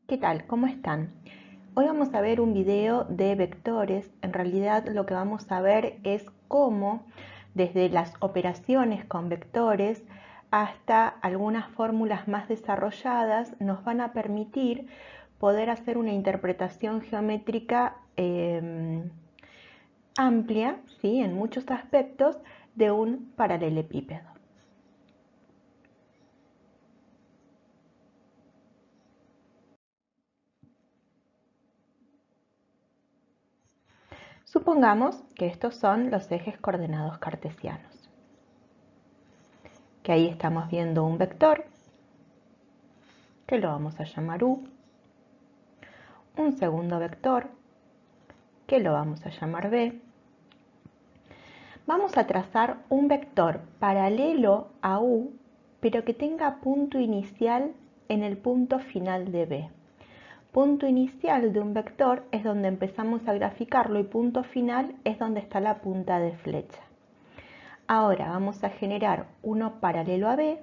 ¿Qué tal? ¿Cómo están? Hoy vamos a ver un video de vectores. En realidad lo que vamos a ver es cómo desde las operaciones con vectores hasta algunas fórmulas más desarrolladas nos van a permitir poder hacer una interpretación geométrica amplia, ¿sí? En muchos aspectos de un paralelepípedo. Supongamos que estos son los ejes coordenados cartesianos, que ahí estamos viendo un vector, que lo vamos a llamar U, un segundo vector, que lo vamos a llamar B. Vamos a trazar un vector paralelo a U, pero que tenga punto inicial en el punto final de B. Punto inicial de un vector es donde empezamos a graficarlo y punto final es donde está la punta de flecha. Ahora vamos a generar uno paralelo a B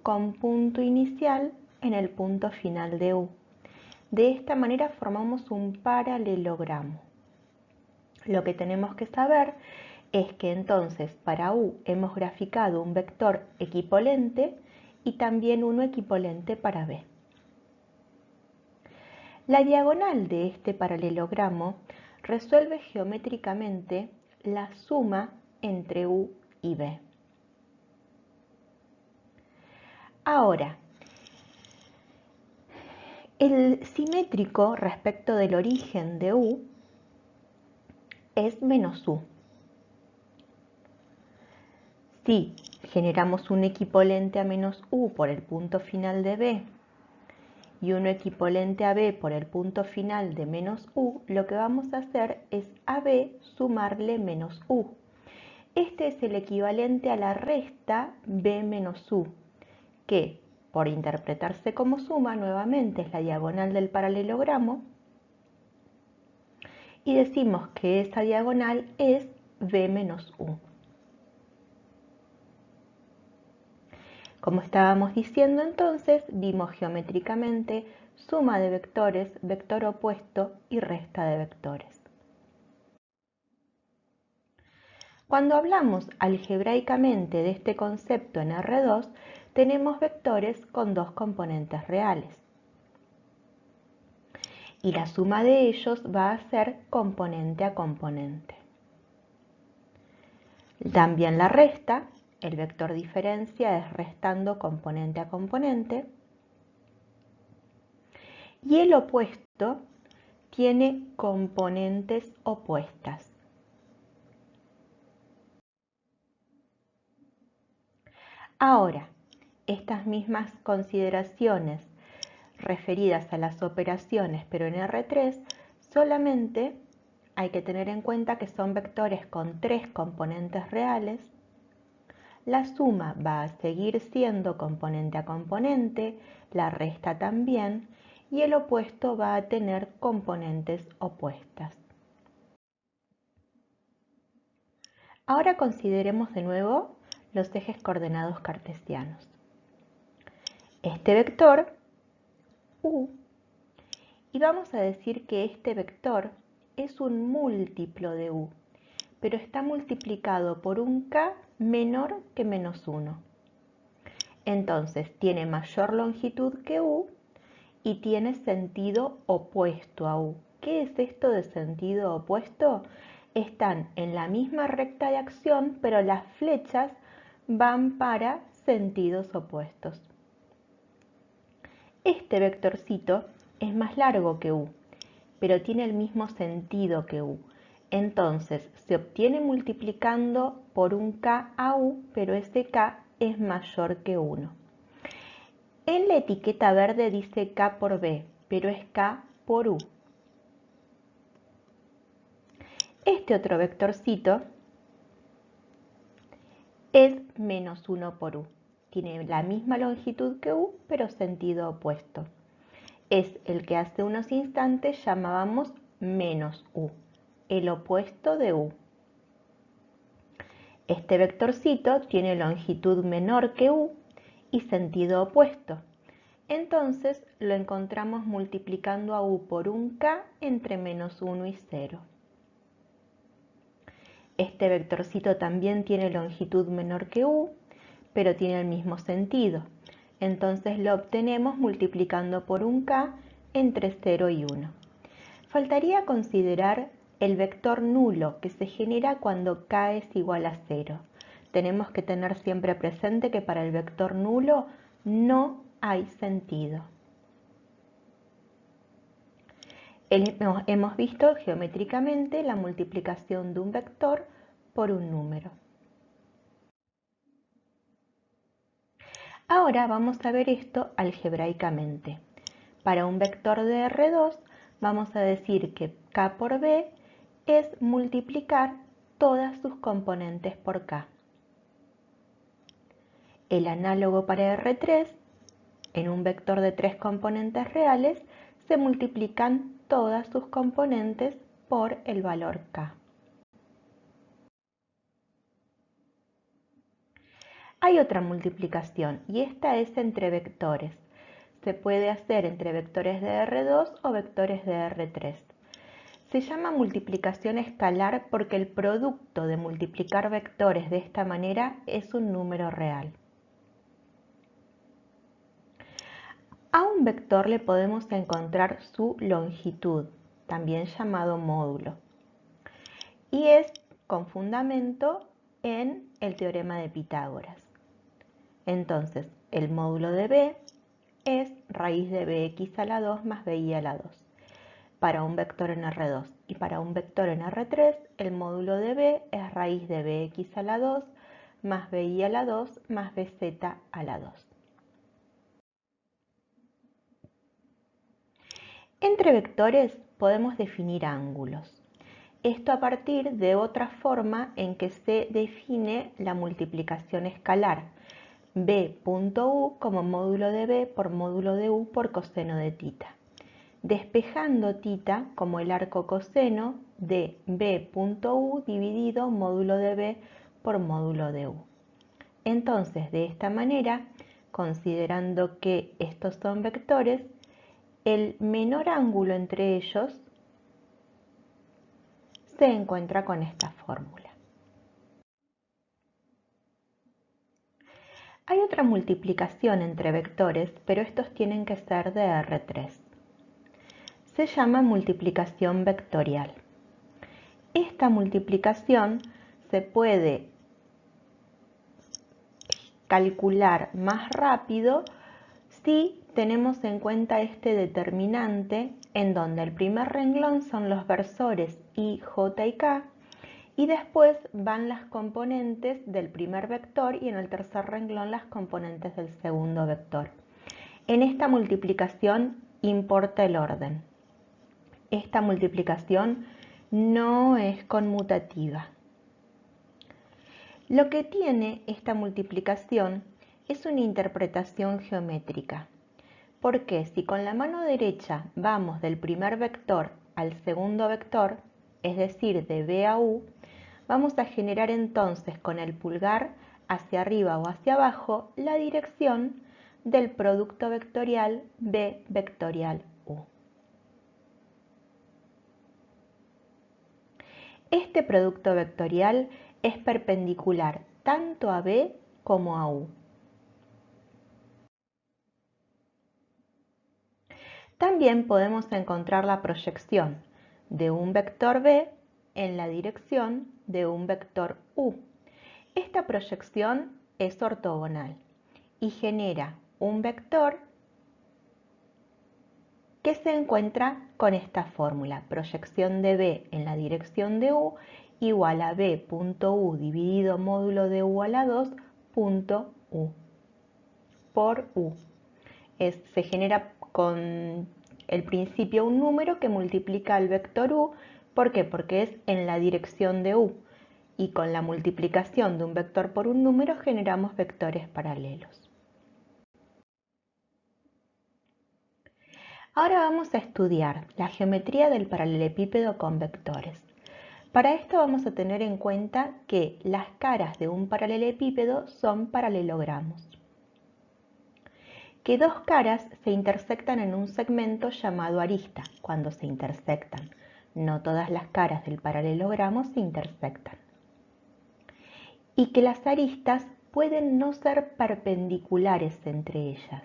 con punto inicial en el punto final de U. De esta manera formamos un paralelogramo. Lo que tenemos que saber es que entonces para U hemos graficado un vector equipolente y también uno equipolente para B. La diagonal de este paralelogramo resuelve geométricamente la suma entre U y B. Ahora, el simétrico respecto del origen de U es menos U. Si generamos un equipolente a menos U por el punto final de B y uno equipolente a B por el punto final de menos U, lo que vamos a hacer es a B sumarle menos U. Este es el equivalente a la resta B menos U, que por interpretarse como suma nuevamente es la diagonal del paralelogramo, y decimos que esa diagonal es B menos U. Como estábamos diciendo entonces, vimos geométricamente suma de vectores, vector opuesto y resta de vectores. Cuando hablamos algebraicamente de este concepto en R2, tenemos vectores con dos componentes reales. Y la suma de ellos va a ser componente a componente. También la resta, el vector diferencia es restando componente a componente. Y el opuesto tiene componentes opuestas. Ahora, estas mismas consideraciones referidas a las operaciones, pero en R3, solamente hay que tener en cuenta que son vectores con tres componentes reales. La suma va a seguir siendo componente a componente, la resta también, y el opuesto va a tener componentes opuestas. Ahora consideremos de nuevo los ejes coordenados cartesianos. Este vector, U, y vamos a decir que este vector es un múltiplo de U, pero está multiplicado por un K menor que menos 1. Entonces tiene mayor longitud que U y tiene sentido opuesto a U. ¿Qué es esto de sentido opuesto? Están en la misma recta de acción, pero las flechas van para sentidos opuestos. Este vectorcito es más largo que U, pero tiene el mismo sentido que U. Entonces se obtiene multiplicando por un K a U, pero ese K es mayor que 1. En la etiqueta verde dice K por B, pero es K por U. Este otro vectorcito es menos 1 por U. Tiene la misma longitud que U, pero sentido opuesto. Es el que hace unos instantes llamábamos menos U, el opuesto de U. Este vectorcito tiene longitud menor que U y sentido opuesto. Entonces lo encontramos multiplicando a u por un k entre -1 y 0. Este vectorcito también tiene longitud menor que u, pero tiene el mismo sentido. Entonces lo obtenemos multiplicando por un k entre 0 y 1. Faltaría considerar el vector nulo que se genera cuando k es igual a 0. Tenemos que tener siempre presente que para el vector nulo no hay sentido. Hemos visto geométricamente la multiplicación de un vector por un número. Ahora vamos a ver esto algebraicamente. Para un vector de R2 vamos a decir que k por b es multiplicar todas sus componentes por k. El análogo para R3, en un vector de 3 componentes reales, se multiplican todas sus componentes por el valor k. Hay otra multiplicación y esta es entre vectores. Se puede hacer entre vectores de R2 o vectores de R3. Se llama multiplicación escalar porque el producto de multiplicar vectores de esta manera es un número real. A un vector le podemos encontrar su longitud, también llamado módulo, y es con fundamento en el teorema de Pitágoras. Entonces, el módulo de b es raíz de bx a la 2 más bi a la 2. Para un vector en R2 y para un vector en R3, el módulo de b es raíz de bx a la 2 más bi a la 2 más bz a la 2. Entre vectores podemos definir ángulos. Esto a partir de otra forma en que se define la multiplicación escalar, b.u como módulo de b por módulo de u por coseno de tita, despejando tita como el arco coseno de b.u dividido módulo de b por módulo de u. Entonces, de esta manera, considerando que estos son vectores, el menor ángulo entre ellos se encuentra con esta fórmula. Hay otra multiplicación entre vectores, pero estos tienen que ser de R3. Se llama multiplicación vectorial. Esta multiplicación se puede calcular más rápido si tenemos en cuenta este determinante en donde el primer renglón son los versores i, j y k y después van las componentes del primer vector y en el tercer renglón las componentes del segundo vector. En esta multiplicación importa el orden. Esta multiplicación no es conmutativa. Lo que tiene esta multiplicación es una interpretación geométrica. Porque si con la mano derecha vamos del primer vector al segundo vector, es decir, de b a u, vamos a generar entonces con el pulgar hacia arriba o hacia abajo la dirección del producto vectorial b vectorial u. Este producto vectorial es perpendicular tanto a b como a u. También podemos encontrar la proyección de un vector b en la dirección de un vector u. Esta proyección es ortogonal y genera un vector que se encuentra con esta fórmula, proyección de b en la dirección de u igual a b.u dividido módulo de u a la 2 punto u por u. Se genera con el principio un número que multiplica al vector u. ¿Por qué? Porque es en la dirección de u. Y con la multiplicación de un vector por un número generamos vectores paralelos. Ahora vamos a estudiar la geometría del paralelepípedo con vectores. Para esto vamos a tener en cuenta que las caras de un paralelepípedo son paralelogramos. que dos caras se intersectan en un segmento llamado arista, cuando se intersectan. No todas las caras del paralelogramo se intersectan. Y que las aristas pueden no ser perpendiculares entre ellas.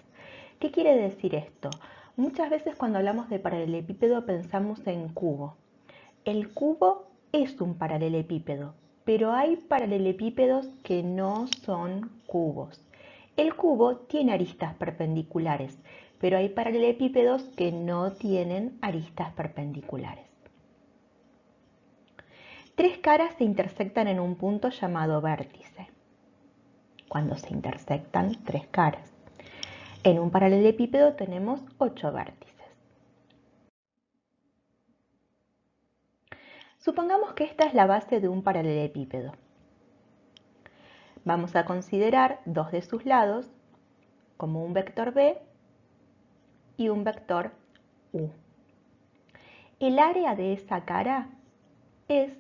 ¿Qué quiere decir esto? Muchas veces cuando hablamos de paralelepípedo pensamos en cubo. El cubo es un paralelepípedo, pero hay paralelepípedos que no son cubos. El cubo tiene aristas perpendiculares, pero hay paralelepípedos que no tienen aristas perpendiculares. Tres caras se intersectan en un punto llamado vértice. Cuando se intersectan tres caras. En un paralelepípedo tenemos 8 vértices. Supongamos que esta es la base de un paralelepípedo. Vamos a considerar dos de sus lados como un vector B y un vector U. El área de esa cara es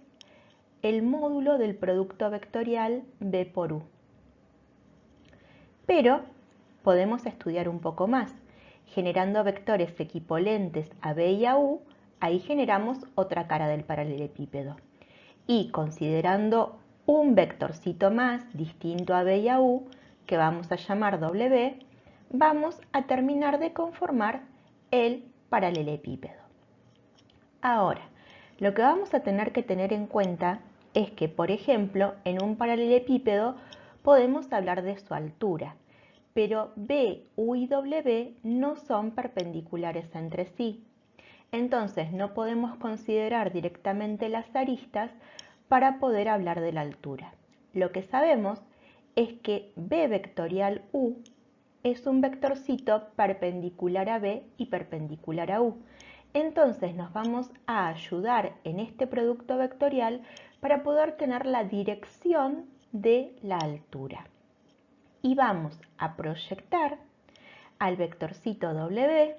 el módulo del producto vectorial B por U. Pero podemos estudiar un poco más. Generando vectores equipolentes a B y a U, ahí generamos otra cara del paralelepípedo. Y considerando un vectorcito más distinto a B y a U, que vamos a llamar W, vamos a terminar de conformar el paralelepípedo. Ahora, lo que vamos a tener que tener en cuenta es que, por ejemplo, en un paralelepípedo podemos hablar de su altura, pero B, U y W no son perpendiculares entre sí. Entonces no podemos considerar directamente las aristas para poder hablar de la altura. Lo que sabemos es que B vectorial U es un vectorcito perpendicular a B y perpendicular a U. Entonces nos vamos a ayudar en este producto vectorial para poder tener la dirección de la altura. Y vamos a proyectar al vectorcito W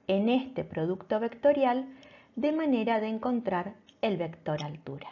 en este producto vectorial de manera de encontrar el vector altura.